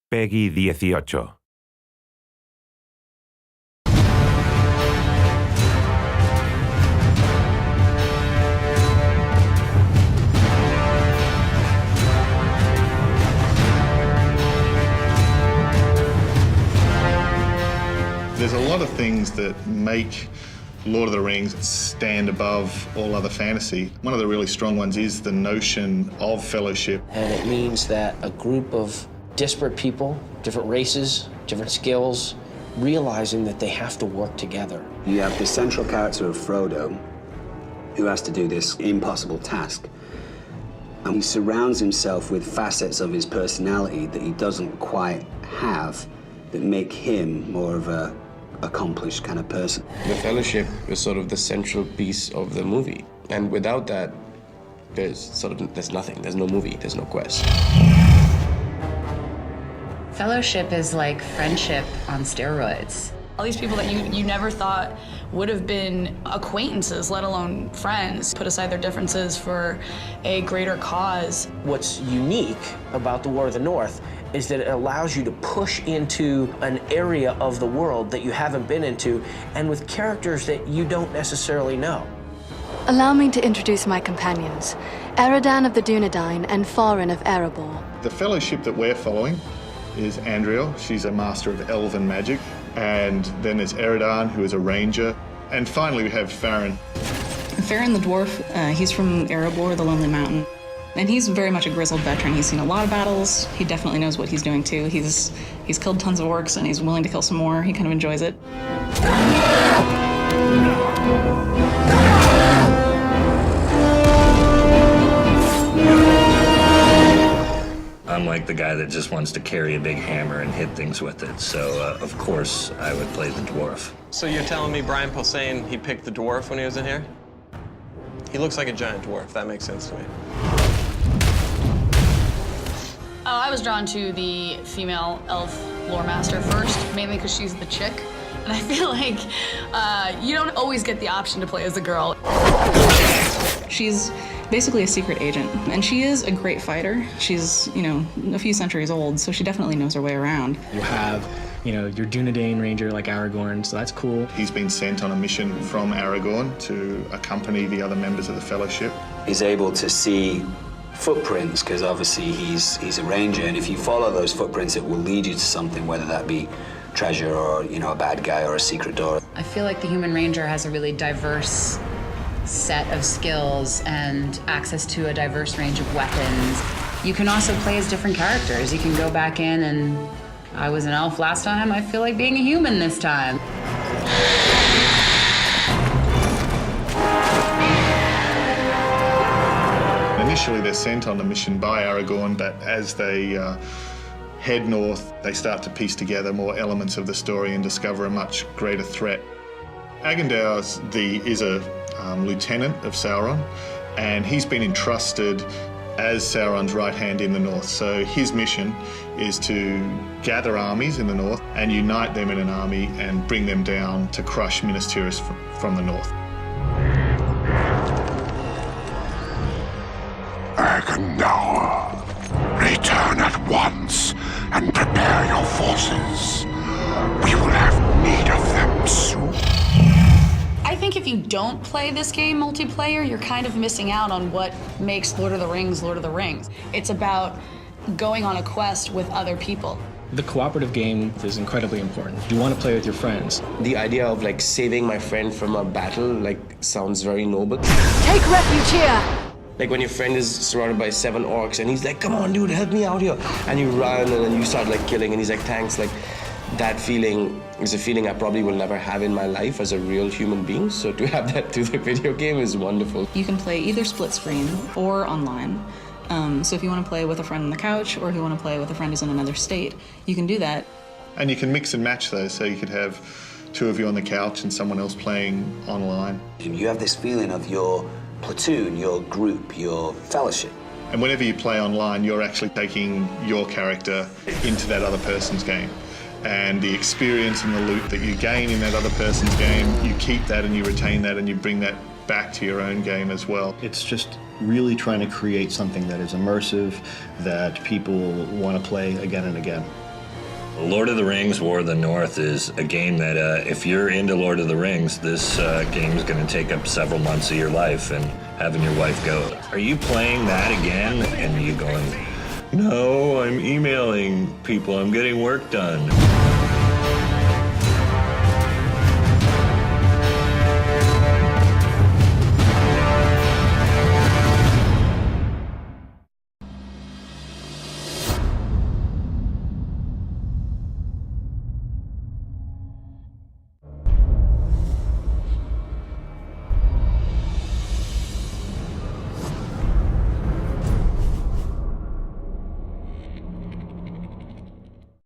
Peggy 18. There's a lot of things that make Lord of the Rings stand above all other fantasy. One of the really strong ones is the notion of fellowship. And it means that a group of disparate people, different races, different skills, realizing that they have to work together. You have the central character of Frodo, who has to do this impossible task. And he surrounds himself with facets of his personality that he doesn't quite have that make him more of a accomplished kind of person. The fellowship is sort of the central piece of the movie. And without that, there's nothing. There's no movie, there's no quest. Fellowship is like friendship on steroids. All these people that you never thought would have been acquaintances, let alone friends, put aside their differences for a greater cause. What's unique about the War of the North is that it allows you to push into an area of the world that you haven't been into, and with characters that you don't necessarily know. Allow me to introduce my companions, Eridan of the Dunedain and Farin of Erebor. The fellowship that we're following is Andriel. She's a master of elven magic. And then there's Eridan, who is a ranger. And finally, we have Farin. Farin the dwarf, he's from Erebor, the Lonely Mountain. And he's very much a grizzled veteran. He's seen a lot of battles. He definitely knows what he's doing too. He's killed tons of orcs and he's willing to kill some more. He kind of enjoys it. I'm like the guy that just wants to carry a big hammer and hit things with it. So, of course, I would play the dwarf. So you're telling me Brian Posehn, he picked the dwarf when he was in here? He looks like a giant dwarf. That makes sense to me. I was drawn to the female elf lore master first, mainly because she's the chick. And I feel like you don't always get the option to play as a girl. She's basically a secret agent, and she is a great fighter. She's, a few centuries old, so she definitely knows her way around. You have, your Dunedain ranger like Aragorn, so that's cool. He's been sent on a mission from Aragorn to accompany the other members of the Fellowship. He's able to see footprints, because obviously he's a ranger, and if you follow those footprints, it will lead you to something, whether that be treasure or, a bad guy or a secret door. I feel like the human ranger has a really diverse set of skills and access to a diverse range of weapons. You can also play as different characters. You can go back in and I was an elf last time, I feel like being a human this time. Initially, they're sent on a mission by Aragorn, but as they head north, they start to piece together more elements of the story and discover a much greater threat. Agendaur is a lieutenant of Sauron, and he's been entrusted as Sauron's right hand in the north. So his mission is to gather armies in the north and unite them in an army and bring them down to crush Minas Tirith from the north. Agendaur, return at once and prepare your forces. We will have need of them soon. I think if you don't play this game multiplayer, you're kind of missing out on what makes Lord of the Rings Lord of the Rings. It's about going on a quest with other people. The cooperative game is incredibly important. You want to play with your friends. The idea of saving my friend from a battle sounds very noble. Take refuge here! Like when your friend is surrounded by 7 orcs and he's like, come on dude, help me out here. And you run and then you start killing and he's like, thanks. That feeling is a feeling I probably will never have in my life as a real human being. So to have that through the video game is wonderful. You can play either split screen or online. So if you want to play with a friend on the couch or if you want to play with a friend who's in another state, you can do that. And you can mix and match those, so you could have 2 of you on the couch and someone else playing online. And you have this feeling of your platoon, your group, your fellowship. And whenever you play online, you're actually taking your character into that other person's game. And the experience and the loot that you gain in that other person's game, you keep that and you retain that and you bring that back to your own game as well. It's just really trying to create something that is immersive, that people want to play again and again. Lord of the Rings, War of the North is a game that, if you're into Lord of the Rings, this game is going to take up several months of your life, and having your wife go, "Are you playing that again?" And you going, "No, I'm emailing people, I'm getting work done."